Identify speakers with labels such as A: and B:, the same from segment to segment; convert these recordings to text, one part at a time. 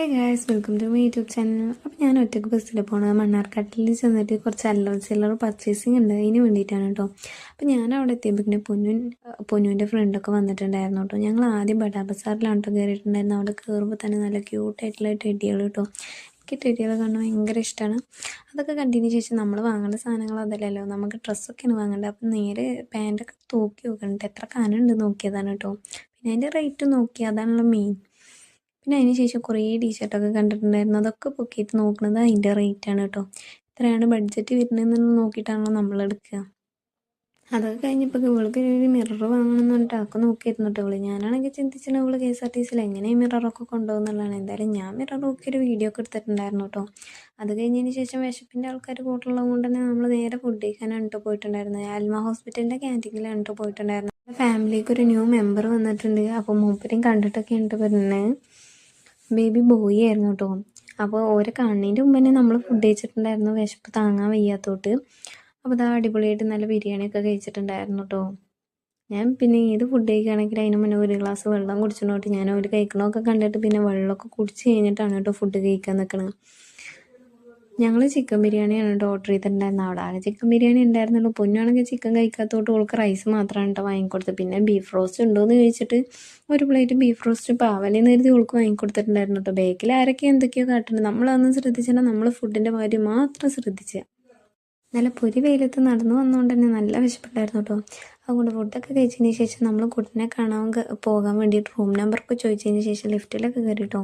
A: Hey guys, welcome to my YouTube channel. അപ്പോൾ ഞാൻ ഒറ്റയ്ക്ക് ബസ്സിൽ പോകണത് മണ്ണാർക്കാട്ടിൽ ചെന്നിട്ട് കുറച്ച് ചില്ലറ പർച്ചേസിങ് ഉണ്ട്, അതിന് വേണ്ടിയിട്ടാണ് കേട്ടോ. അപ്പോൾ ഞാൻ അവിടെ എത്തിയപ്പോൾ പൊന്നുവിൻ്റെ ഫ്രണ്ടൊക്കെ വന്നിട്ടുണ്ടായിരുന്നു കേട്ടോ. ഞങ്ങൾ ആദ്യം ബഡാ ബസാറിലാണ് കേട്ടോ കയറിയിട്ടുണ്ടായിരുന്നു. അവിടെ കയറുമ്പോൾ തന്നെ നല്ല ക്യൂട്ടായിട്ടുള്ള ടെഡികൾ കേട്ടോ. എനിക്ക് ടെഡികൾ കാണാൻ ഭയങ്കര ഇഷ്ടമാണ്. അതൊക്കെ കണ്ടതിന് ശേഷം നമ്മൾ വാങ്ങേണ്ട സാധനങ്ങൾ അതല്ലല്ലോ, നമുക്ക് ഡ്രസ്സൊക്കെയാണ് വാങ്ങേണ്ടത്. അപ്പം നേരെ പാൻറ്റൊക്കെ തൂക്കി നോക്കണ്ടിട്ട് എത്ര കാനുണ്ട് നോക്കിയതാണ് കേട്ടോ. പിന്നെ അതിൻ്റെ റേറ്റ് നോക്കി, അതാണല്ലോ മെയിൻ. പിന്നെ അതിന് ശേഷം കുറേ ടീഷർട്ടൊക്കെ കണ്ടിട്ടുണ്ടായിരുന്നു. അതൊക്കെ പൊക്കിയിട്ട് നോക്കുന്നത് അതിൻ്റെ റേറ്റാണ് കേട്ടോ. എത്രയാണ് ബഡ്ജറ്റ് വരുന്നതെന്ന് നോക്കിയിട്ടാണല്ലോ നമ്മളെടുക്കുക. അതൊക്കെ കഴിഞ്ഞപ്പോൾ ഇവൾക്ക് ഒരു മിറർ വാങ്ങണമെന്ന് പറഞ്ഞിട്ട് അതൊക്കെ നോക്കിയിരുന്നു കേട്ടോ ഇവള്. ഞാനാണെങ്കിൽ ചിന്തിച്ചത് ഇവള് KSRTC എങ്ങനെ ഈ മിററൊക്കെ കൊണ്ടുപോകുന്നുള്ളതാണ്. എന്തായാലും ഞാൻ മിറർ നോക്കിയൊരു വീഡിയോ ഒക്കെ എടുത്തിട്ടുണ്ടായിരുന്നു കേട്ടോ. അത് കഴിഞ്ഞതിന് ശേഷം വിശപ്പിൻ്റെ ആൾക്കാർ കൂട്ടുള്ളത് കൊണ്ട് തന്നെ നമ്മൾ നേരെ ഫുഡ് കഴിക്കാനാണ് കേട്ടോ പോയിട്ടുണ്ടായിരുന്നത്. ആൽമ ഹോസ്പിറ്റലിൻ്റെ ക്യാൻറ്റീനിലാണ് കേട്ടോ പോയിട്ടുണ്ടായിരുന്നത്. ഫാമിലിക്ക് ഒരു ന്യൂ മെമ്പർ വന്നിട്ടുണ്ട്. അപ്പോൾ മൂപ്പരെയും കണ്ടിട്ടൊക്കെ ഉണ്ട് വരുന്നത്. ബേബി ബോയ് ആയിരുന്നു കേട്ടോ. അപ്പോൾ ഓരോ കാണുന്നതിൻ്റെ മുമ്പ് തന്നെ നമ്മൾ ഫുഡ് കഴിച്ചിട്ടുണ്ടായിരുന്നു, വിശപ്പ് താങ്ങാൻ വയ്യാത്തോട്ട്. അപ്പോൾ ഇതാ അടിപൊളിയായിട്ട് നല്ല ബിരിയാണിയൊക്കെ കഴിച്ചിട്ടുണ്ടായിരുന്നു കേട്ടോ. ഞാൻ പിന്നെ ഏത് ഫുഡ് കഴിക്കുകയാണെങ്കിൽ അതിന് മുന്നേ ഒരു ഗ്ലാസ് വെള്ളം കുടിച്ചിട്ടോട്ട് ഞാൻ ഒരു കഴിക്കണമൊക്കെ കണ്ടിട്ട് പിന്നെ വെള്ളമൊക്കെ കുടിച്ച് കഴിഞ്ഞിട്ടാണ് കേട്ടോ ഫുഡ് കഴിക്കാൻ നിൽക്കുന്നത്. ഞങ്ങൾ ചിക്കൻ ബിരിയാണിയാണ് കേട്ടോ ഓർഡർ ചെയ്തിട്ടുണ്ടായിരുന്നത്. അവിടെ ആകെ ചിക്കൻ ബിരിയാണി ഉണ്ടായിരുന്നുള്ളൂ. പൊന്നാണെങ്കിൽ ചിക്കൻ കഴിക്കാത്തോട്ട് ഓൾക്ക് റൈസ് മാത്രമാണ് കേട്ടോ വാങ്ങിക്കൊടുത്തത്. പിന്നെ ബീഫ് റോസ്റ്റ് ഉണ്ടോയെന്ന് ചോദിച്ചിട്ട് ഒരു പ്ലേറ്റ് ബീഫ് റോസ്റ്റ് പാവലെന്ന് കരുതി ഓൾക്ക് വാങ്ങിക്കൊടുത്തിട്ടുണ്ടായിരുന്നു കേട്ടോ. ബേക്കിൽ ആരൊക്കെ എന്തൊക്കെയോ കാട്ടുന്നുണ്ട്, നമ്മളതൊന്നും ശ്രദ്ധിച്ചില്ല. നമ്മൾ ഫുഡിൻ്റെ കാര്യം മാത്രം ശ്രദ്ധിക്കുക. നല്ല പൊരി വെയിലത്ത് നടന്നു വന്നുകൊണ്ട് തന്നെ നല്ല വിശപ്പുണ്ടായിരുന്നു കേട്ടോ. അതുകൊണ്ട് ഫുഡൊക്കെ കഴിച്ചതിന് ശേഷം നമ്മൾ കുട്ടിനെ കാണാൻ പോകാൻ വേണ്ടിയിട്ട് റൂം നമ്പറൊക്കെ ചോദിച്ചതിന് ശേഷം ലിഫ്റ്റിലൊക്കെ കയറി കേട്ടോ.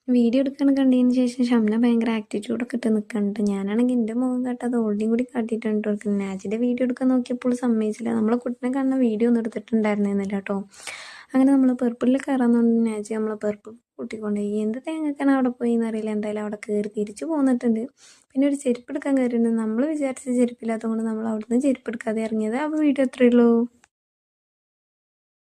A: വീഡിയോ എടുക്കാൻ കണ്ടതിന് ശേഷം ഷംന ഭയങ്കര ആറ്റിറ്റ്യൂഡൊക്കെ ഇട്ട് നിൽക്കുന്നുണ്ട്. ഞാനാണെങ്കിൽ എൻ്റെ മുഖം കാട്ടാതെ ഓൾറെഡിയും കൂടി കാട്ടിയിട്ടുണ്ട് കൊടുക്കുന്നത്. നാജിൻ്റെ വീഡിയോ എടുക്കാൻ നോക്കിയപ്പോൾ സമ്മതിച്ചില്ല. നമ്മളെ കുട്ടിനെ കാണുന്ന വീഡിയോ ഒന്നും എടുത്തിട്ടുണ്ടായിരുന്നില്ല കേട്ടോ. അങ്ങനെ നമ്മൾ പെർപ്പിളിൽ കയറാമെന്നുകൊണ്ട് നാജി നമ്മളെ പെർപ്പിൾ കൂട്ടിക്കൊണ്ടുപോയി. എന്ത് തേങ്ങക്കാണ് അവിടെ പോയി എന്നറിയില്ല. എന്തായാലും അവിടെ കയറി തിരിച്ചു പോന്നിട്ടുണ്ട്. പിന്നെ ഒരു ചെരുപ്പ് എടുക്കാൻ കയറിയിട്ടുണ്ട്. നമ്മൾ വിചാരിച്ച ചെരുപ്പില്ലാത്തതുകൊണ്ട് നമ്മൾ അവിടുന്ന് ചെരുപ്പ് എടുക്കാതെ ഇറങ്ങിയത്. അപ്പോൾ വീഡിയോ എത്രയുള്ളൂ.